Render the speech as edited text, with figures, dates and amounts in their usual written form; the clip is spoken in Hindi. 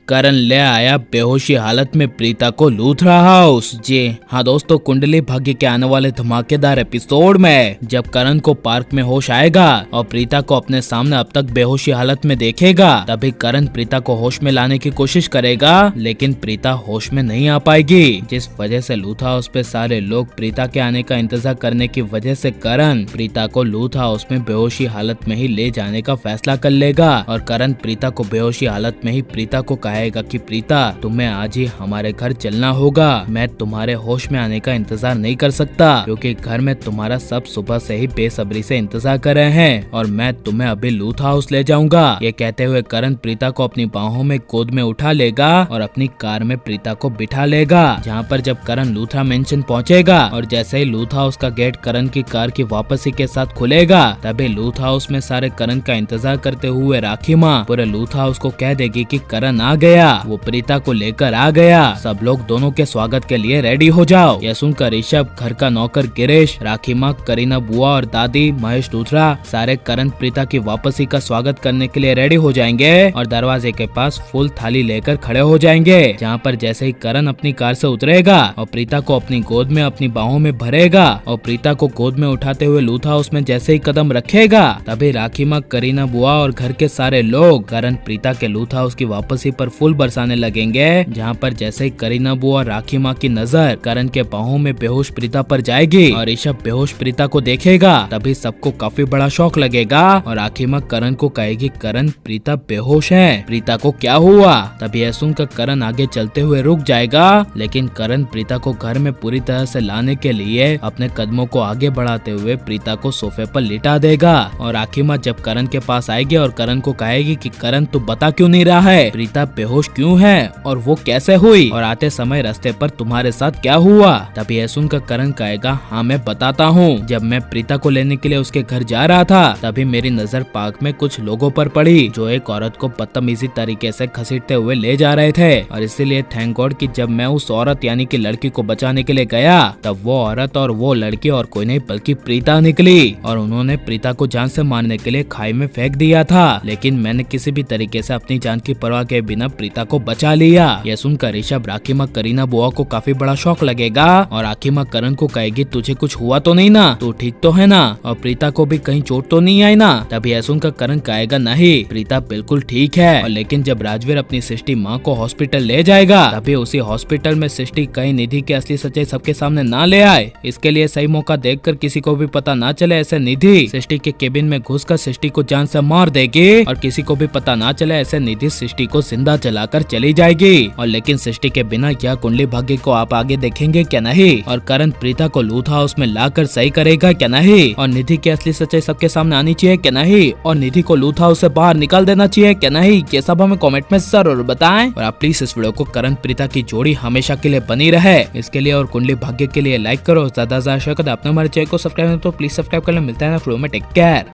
करण ले आया बेहोशी हालत में प्रीता को लूथरा हाउस। जी हाँ दोस्तों, कुंडली भाग्य के आने वाले धमाकेदार एपिसोड में जब करण को पार्क में होश आएगा और प्रीता को अपने सामने अब तक बेहोशी हालत में देखेगा, तभी करण प्रीता को होश में लाने की कोशिश करेगा, लेकिन प्रीता होश में नहीं आ पाएगी। जिस वजह से लूथ हाउस पे सारे लोग प्रीता के आने का इंतजार करने की वजह से करण प्रीता को लूथ हाउस में बेहोशी हालत में ही ले जाने का फैसला कर लेगा। और करण प्रीता को बेहोशी हालत में ही प्रीता को कहेगा कि प्रीता, तुम्हें आज ही हमारे घर चलना होगा। मैं तुम्हारे होश में आने का इंतजार नहीं कर सकता, क्योंकि घर में तुम्हारा सब सुबह से ही बेसब्री से इंतजार कर रहे हैं और मैं तुम्हें अभी लूथ हाउस ले जाऊंगा। ये कहते हुए करण प्रीता को अपनी बाहों में गोद में उठा लेगा और अपनी कार में प्रीता को बिठा लेगा। जहाँ पर जब करण लूथरा मेंशन पहुँचेगा और जैसे ही लूथ हाउस का गेट करण की कार की वापसी के साथ खुलेगा, तभी लूथ हाउस में सारे करण का इंतजार करते हुए राखी माँ पूरे लूथ हाउस को कह देगी कि करण आ गया, वो प्रीता को लेकर आ गया, सब लोग दोनों के स्वागत के लिए रेडी हो जाओ। यह सुनकर ऋषभ, घर का नौकर गिरीश, राखी माँ, करीना बुआ और दादी महेश लूथरा सारे करण प्रीता की वापसी का स्वागत करने के लिए रेडी हो जाएंगे और दरवाजे के पास फुल थाली लेकर खड़े हो जाएंगे। जहाँ पर जैसे ही करण अपनी कार से उतरेगा और प्रीता को अपनी गोद में अपनी बाहों में भरेगा और प्रीता को गोद में उठाते हुए लूथ हाउस में जैसे ही कदम रखेगा, तभी राखी माँ, करीना बुआ और घर के सारे लोग करण प्रीता के लूथ हाउस की वापसी पर फूल बरसाने लगेंगे। जहाँ पर जैसे ही करीना बुआ और राखी माँ की नजर करण के बाहों में बेहोश प्रीता पर जाएगी और ऋषभ बेहोश प्रीता को देखेगा, तभी सबको काफी बड़ा शौक लगेगा और राखी माँ करण को कहेगी, करण प्रीता बेहोश है, प्रीता को क्या हुआ। तभी यह सुनकर करण आगे चलते हुए रुक जाएगा, लेकिन करण प्रीता को घर में पूरी तरह से लाने के लिए अपने कदमों को आगे बढ़ाते हुए प्रीता को सोफे पर लिटा देगा। और राखी माँ जब करण के पास आएगी और करण को कहेगी कि करण तू बता क्यों नहीं रहा है, प्रीता बेहोश क्यों है और वो कैसे हुई, और आते समय रास्ते पर तुम्हारे साथ क्या हुआ। तभी यह सुनकर करण कहेगा, हाँ मैं बताता हूँ। जब मैं प्रीता को लेने के लिए उसके घर जा रहा था, तभी मेरी नजर पार्क में कुछ लोगों पर पड़ी जो एक औरत को बदतमीजी तरीके से घसीटते हुए ले जा रहे थे, और इसीलिए थैंक गॉड कि जब मैं उस औरत यानी कि लड़की को बचाने के लिए गया, तब वो औरत और वो लड़की और कोई नहीं बल्कि प्रीता निकली और उन्होंने प्रीता को जान से मारने के लिए खाई में फेंक दिया था, लेकिन मैंने किसी भी तरीके से अपनी जान की परवाह के बिना प्रीता को बचा लिया। यह सुनकर ऋषभ, राखी माँ, करीना बुआ को काफी बड़ा शौक लगेगा और राखी माँ करण को कहेगी, तुझे कुछ हुआ तो नहीं ना, तू ठीक तो है ना, और प्रीता को भी कहीं चोट तो नहीं आई ना। तभी यह सुनकर करण कहेगा, नहीं प्रीता बिल्कुल ठीक है। और लेकिन जब राजवीर अपनी सृष्टि माँ को हॉस्पिटल ले जाएगा, तभी उसी हॉस्पिटल में सृष्टि कहीं निधि की असली सच्चाई सबके सामने ना ले आए, इसके लिए सही मौका देखकर किसी को भी पता ना चले, ऐसे निधि सृष्टि के केबिन में घुसकर सृष्टि को जान से मार देगी और किसी को भी पता ना चले, ऐसे निधि सृष्टि को जिंदा जलाकर चली जाएगी। और लेकिन सृष्टि के बिना यह कुंडली भाग्य को आप आगे देखेंगे क्या नहीं, और करण प्रीता को लूथ हाउस में लाकर सही करेगा क्या नहीं, और निधि की असली सच्चाई सबके सामने आनी चाहिए क्या नहीं, और निधि को लूथ हाउस से बाहर निकाल देना चाहिए क्या नहीं, ये सब हमें कमेंट में जरूर बताएं। और आप प्लीज इस वीडियो को करण प्रीता की जोड़ी हमेशा के लिए बनी रहे इसके लिए और कुंडली भाग्य के लिए लाइक करो, ज्यादा शेयर करो। आपने हमारे चैनल को सब्सक्राइब तो प्लीज सब्सक्राइब कर ले। मिलता है ना वीडियो में, टेक केयर।